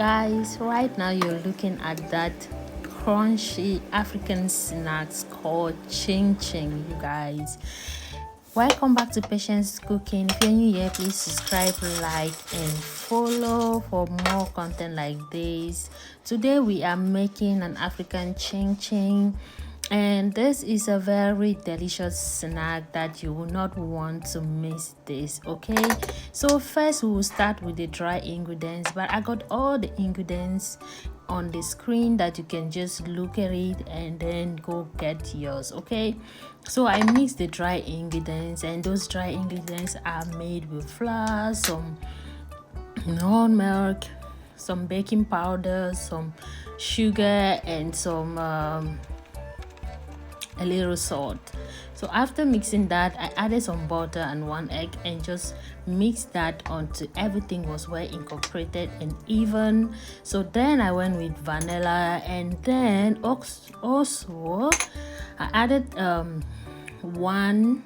Guys, right now you're looking at that crunchy African snacks called ching ching, you guys. Welcome back to Patience Cooking. If you're new here, please subscribe, like, and follow for more content like this. Today we are making an African ching ching, and this is a very delicious snack that you will not want to miss this. Okay, so first we will start with the dry ingredients, but I got all the ingredients on the screen that you can just look at it and then go get yours. Okay, so I mix the dry ingredients, and those dry ingredients are made with flour, some whole milk, some baking powder, some sugar, and some a little salt. So after mixing that, I added some butter and 1 egg and just mixed that until everything was well incorporated and even. So then I went with vanilla, and then also I added 1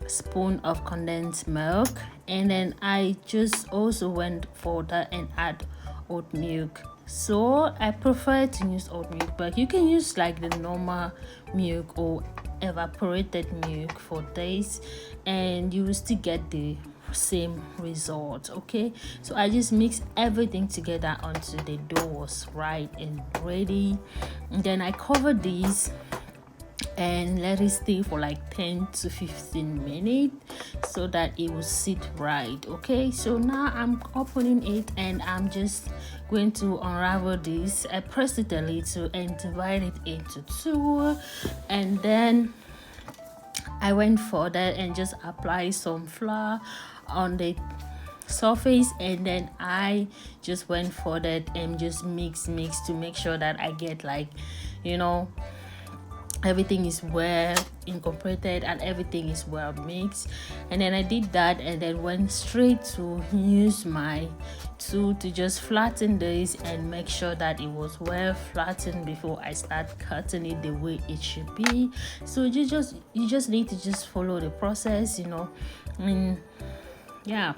spoon of condensed milk, and then I just also went further and add oat milk. So I prefer to use oat milk, but you can use like the normal milk or evaporated milk for this, and you will still get the same result. Okay, so I just mix everything together until the dough was right and ready, and then I cover these and let it stay for like 10 to 15 minutes so that it will sit right. Okay, so now I'm opening it and I'm just going to unravel this. I pressed it a little and divide it into 2, and then I went further and just apply some flour on the surface, and then I just went further and just mix to make sure that I get like, everything is well incorporated and everything is well mixed. And then I did that and then went straight to use my tool to just flatten this and make sure that it was well flattened before I start cutting it the way it should be. So you just need to just follow the process, yeah.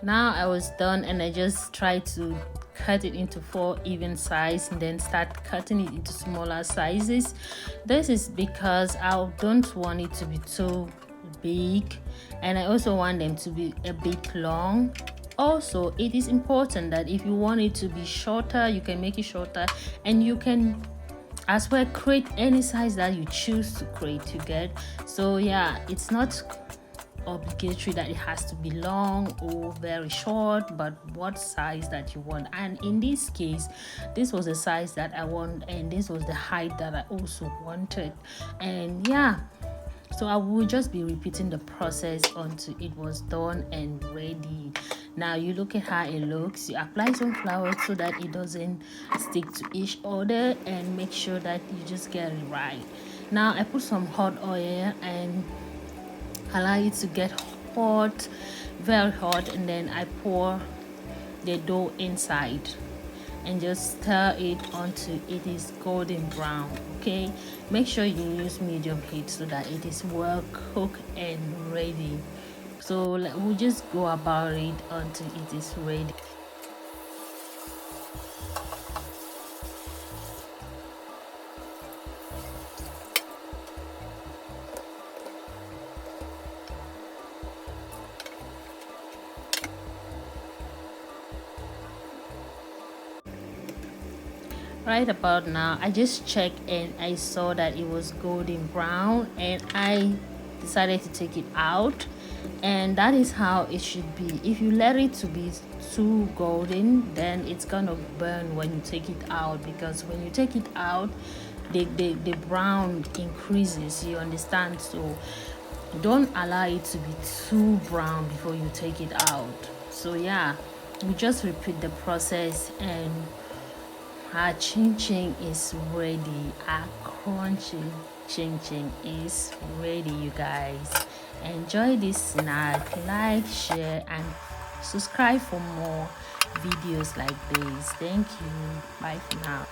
Now I was done, and I just tried to cut it into 4 even size and then start cutting it into smaller sizes. This is because I don't want it to be too big, and I also want them to be a bit long. Also, it is important that if you want it to be shorter, you can make it shorter, and you can as well create any size that you choose to create, you get. So yeah, it's not obligatory that it has to be long or very short, but what size that you want. And in this case, this was the size that I want, and this was the height that I also wanted. And yeah, so I will just be repeating the process until it was done and ready. Now you look at how it looks. You apply some flour so that it doesn't stick to each other, and make sure that you just get it right. Now I put some hot oil and allow it to get hot, very hot, and then I pour the dough inside and just stir it until it is golden brown. Okay, make sure you use medium heat so that it is well cooked and ready. So we'll just go about it until it is ready. Right about now, I just checked and I saw that it was golden brown, and I decided to take it out, and that is how it should be. If you let it to be too golden, then it's gonna burn when you take it out, because when you take it out, the brown increases, you understand. So don't allow it to be too brown before you take it out. So yeah, we just repeat the process and Our chin chin is ready. Our crunchy chin chin is ready, you guys. Enjoy this snack. Like, share, and subscribe for more videos like this. Thank you. Bye for now.